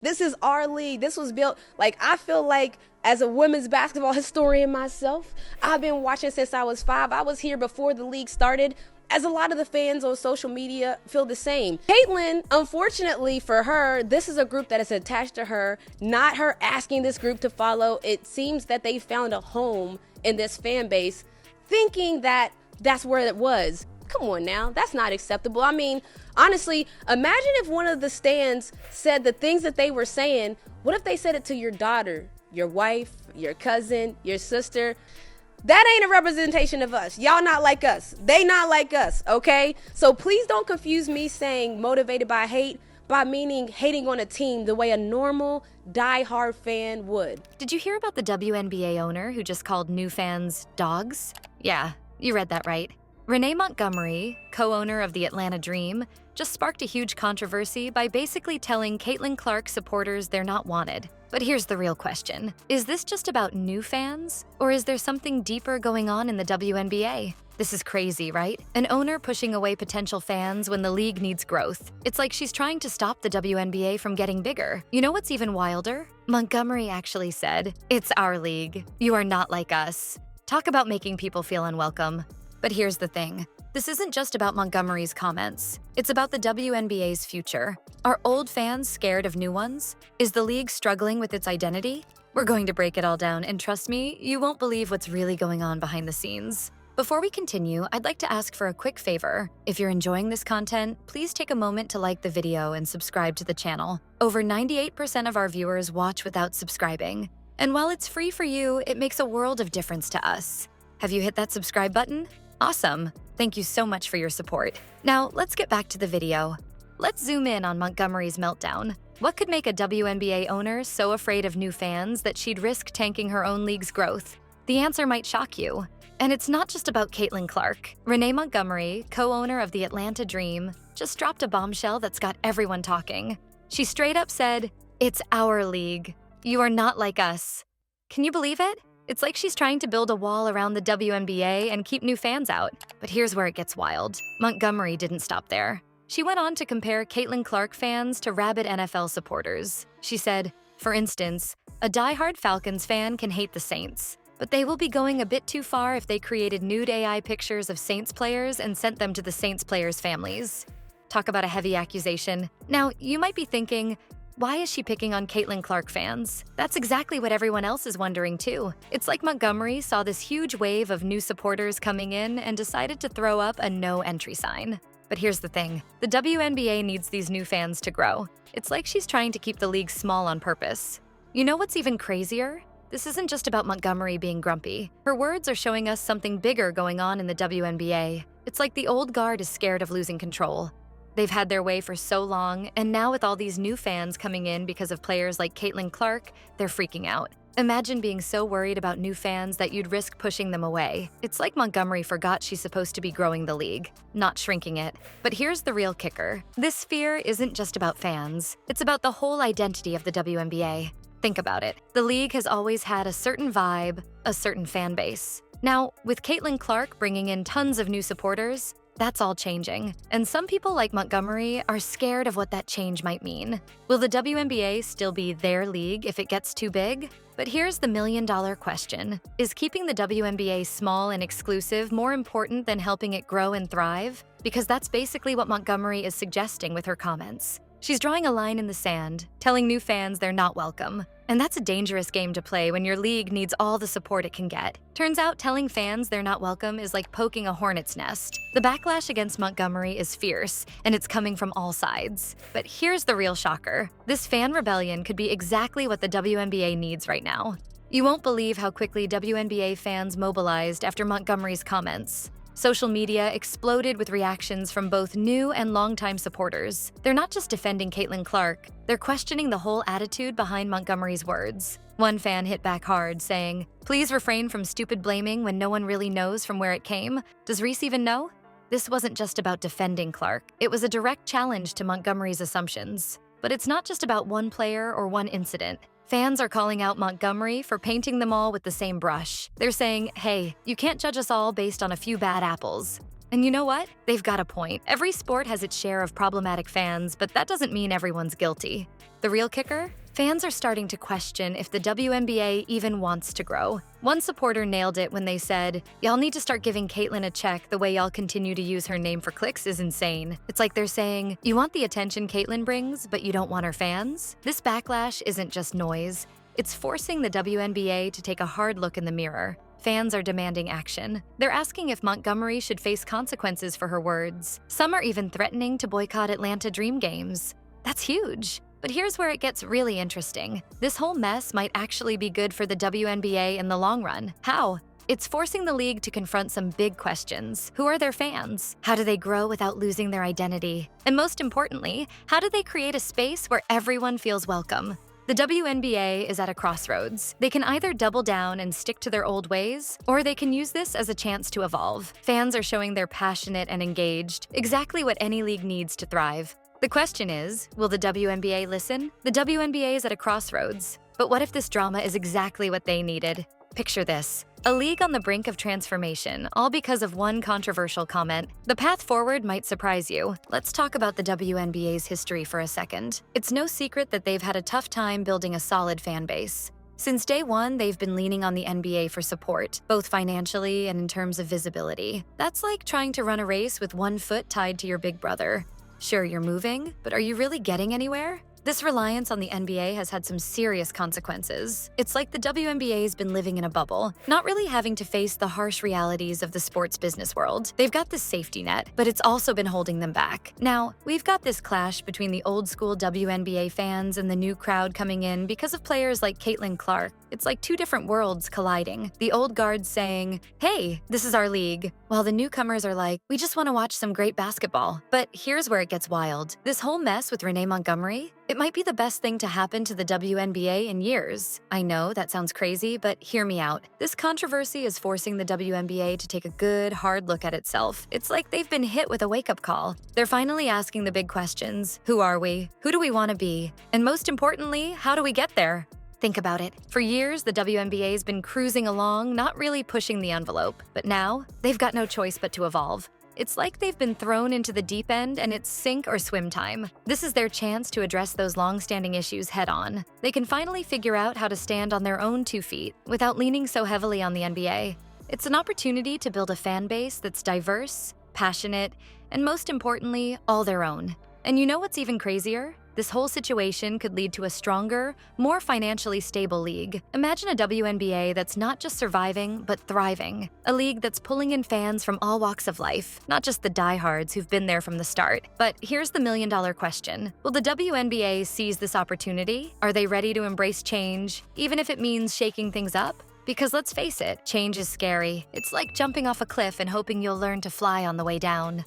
This is our league. This was built, like, I feel like as a women's basketball historian myself, I've been watching since I was 5. I was here before the league started, as a lot of the fans on social media feel the same. Caitlyn, unfortunately for her, this is a group that is attached to her, not her asking this group to follow. It seems that they found a home in this fan base, thinking that that's where it was. Come on now, that's not acceptable. I mean, honestly, imagine if one of the stands said the things that they were saying. What if they said it to your daughter, your wife, your cousin, your sister? That ain't a representation of us. Y'all not like us. They not like us, okay? So please don't confuse me saying motivated by hate by meaning hating on a team the way a normal, die-hard fan would. Did you hear about the WNBA owner who just called new fans dogs? Yeah, you read that right. Renee Montgomery, co-owner of the Atlanta Dream, just sparked a huge controversy by basically telling Caitlin Clark supporters they're not wanted. But here's the real question. Is this just about new fans? Or is there something deeper going on in the WNBA? This is crazy, right? An owner pushing away potential fans when the league needs growth. It's like she's trying to stop the WNBA from getting bigger. You know what's even wilder? Montgomery actually said, "It's our league. You are not like us." Talk about making people feel unwelcome. But here's the thing. This isn't just about Montgomery's comments. It's about the WNBA's future. Are old fans scared of new ones? Is the league struggling with its identity? We're going to break it all down, and trust me, you won't believe what's really going on behind the scenes. Before we continue, I'd like to ask for a quick favor. If you're enjoying this content, please take a moment to like the video and subscribe to the channel. Over 98% of our viewers watch without subscribing. And while it's free for you, it makes a world of difference to us. Have you hit that subscribe button? Awesome. Thank you so much for your support. Now, let's get back to the video. Let's zoom in on Montgomery's meltdown. What could make a WNBA owner so afraid of new fans that she'd risk tanking her own league's growth? The answer might shock you. And it's not just about Caitlin Clark. Renee Montgomery, co-owner of the Atlanta Dream, just dropped a bombshell that's got everyone talking. She straight up said, "It's our league. You are not like us." Can you believe it? It's like she's trying to build a wall around the WNBA and keep new fans out. But here's where it gets wild. Montgomery didn't stop there. She went on to compare Caitlin Clark fans to rabid NFL supporters. She said, for instance, a diehard Falcons fan can hate the Saints, but they will be going a bit too far if they created nude AI pictures of Saints players and sent them to the Saints players' families. Talk about a heavy accusation. Now, you might be thinking, why is she picking on Caitlin Clark fans? That's exactly what everyone else is wondering too. It's like Montgomery saw this huge wave of new supporters coming in and decided to throw up a no entry sign. But here's the thing, the WNBA needs these new fans to grow. It's like she's trying to keep the league small on purpose. You know what's even crazier? This isn't just about Montgomery being grumpy. Her words are showing us something bigger going on in the WNBA. It's like the old guard is scared of losing control. They've had their way for so long, and now with all these new fans coming in because of players like Caitlin Clark, they're freaking out. Imagine being so worried about new fans that you'd risk pushing them away. It's like Montgomery forgot she's supposed to be growing the league, not shrinking it. But here's the real kicker. This fear isn't just about fans. It's about the whole identity of the WNBA. Think about it. The league has always had a certain vibe, a certain fan base. Now, with Caitlin Clark bringing in tons of new supporters, that's all changing, and some people like Montgomery are scared of what that change might mean. Will the WNBA still be their league if it gets too big? But here's the million-dollar question. Is keeping the WNBA small and exclusive more important than helping it grow and thrive? Because that's basically what Montgomery is suggesting with her comments. She's drawing a line in the sand, telling new fans they're not welcome. And that's a dangerous game to play when your league needs all the support it can get. Turns out telling fans they're not welcome is like poking a hornet's nest. The backlash against Montgomery is fierce, and it's coming from all sides. But here's the real shocker. This fan rebellion could be exactly what the WNBA needs right now. You won't believe how quickly WNBA fans mobilized after Montgomery's comments. Social media exploded with reactions from both new and longtime supporters. They're not just defending Caitlin Clark, they're questioning the whole attitude behind Montgomery's words. One fan hit back hard, saying, "Please refrain from stupid blaming when no one really knows from where it came. Does Reese even know?" This wasn't just about defending Clark. It was a direct challenge to Montgomery's assumptions. But it's not just about one player or one incident. Fans are calling out Montgomery for painting them all with the same brush. They're saying, hey, you can't judge us all based on a few bad apples. And you know what? They've got a point. Every sport has its share of problematic fans, but that doesn't mean everyone's guilty. The real kicker? Fans are starting to question if the WNBA even wants to grow. One supporter nailed it when they said, "Y'all need to start giving Caitlyn a check. The way y'all continue to use her name for clicks is insane." It's like they're saying, you want the attention Caitlyn brings, but you don't want her fans? This backlash isn't just noise. It's forcing the WNBA to take a hard look in the mirror. Fans are demanding action. They're asking if Montgomery should face consequences for her words. Some are even threatening to boycott Atlanta Dream games. That's huge. But here's where it gets really interesting. This whole mess might actually be good for the WNBA in the long run. How? It's forcing the league to confront some big questions. Who are their fans? How do they grow without losing their identity? And most importantly, how do they create a space where everyone feels welcome? The WNBA is at a crossroads. They can either double down and stick to their old ways, or they can use this as a chance to evolve. Fans are showing they're passionate and engaged, exactly what any league needs to thrive. The question is, will the WNBA listen? The WNBA is at a crossroads. But what if this drama is exactly what they needed? Picture this. A league on the brink of transformation, all because of one controversial comment. The path forward might surprise you. Let's talk about the WNBA's history for a second. It's no secret that they've had a tough time building a solid fan base. Since day one, they've been leaning on the NBA for support, both financially and in terms of visibility. That's like trying to run a race with one foot tied to your big brother. Sure, you're moving, but are you really getting anywhere? This reliance on the NBA has had some serious consequences. It's like the WNBA's been living in a bubble, not really having to face the harsh realities of the sports business world. They've got this safety net, but it's also been holding them back. Now, we've got this clash between the old school WNBA fans and the new crowd coming in because of players like Caitlin Clark. It's like two different worlds colliding. The old guards saying, "Hey, this is our league," while the newcomers are like, "We just want to watch some great basketball." But here's where it gets wild. This whole mess with Renee Montgomery, it might be the best thing to happen to the WNBA in years. I know that sounds crazy, but hear me out. This controversy is forcing the WNBA to take a good, hard look at itself. It's like they've been hit with a wake-up call. They're finally asking the big questions. Who are we? Who do we want to be? And most importantly, how do we get there? Think about it. For years, the WNBA's been cruising along, not really pushing the envelope. But now, they've got no choice but to evolve. It's like they've been thrown into the deep end and it's sink or swim time. This is their chance to address those long-standing issues head-on. They can finally figure out how to stand on their own 2 feet without leaning so heavily on the NBA. It's an opportunity to build a fan base that's diverse, passionate, and most importantly, all their own. And you know what's even crazier? This whole situation could lead to a stronger, more financially stable league. Imagine a WNBA that's not just surviving, but thriving. A league that's pulling in fans from all walks of life, not just the diehards who've been there from the start. But here's the million-dollar question. Will the WNBA seize this opportunity? Are they ready to embrace change, even if it means shaking things up? Because let's face it, change is scary. It's like jumping off a cliff and hoping you'll learn to fly on the way down.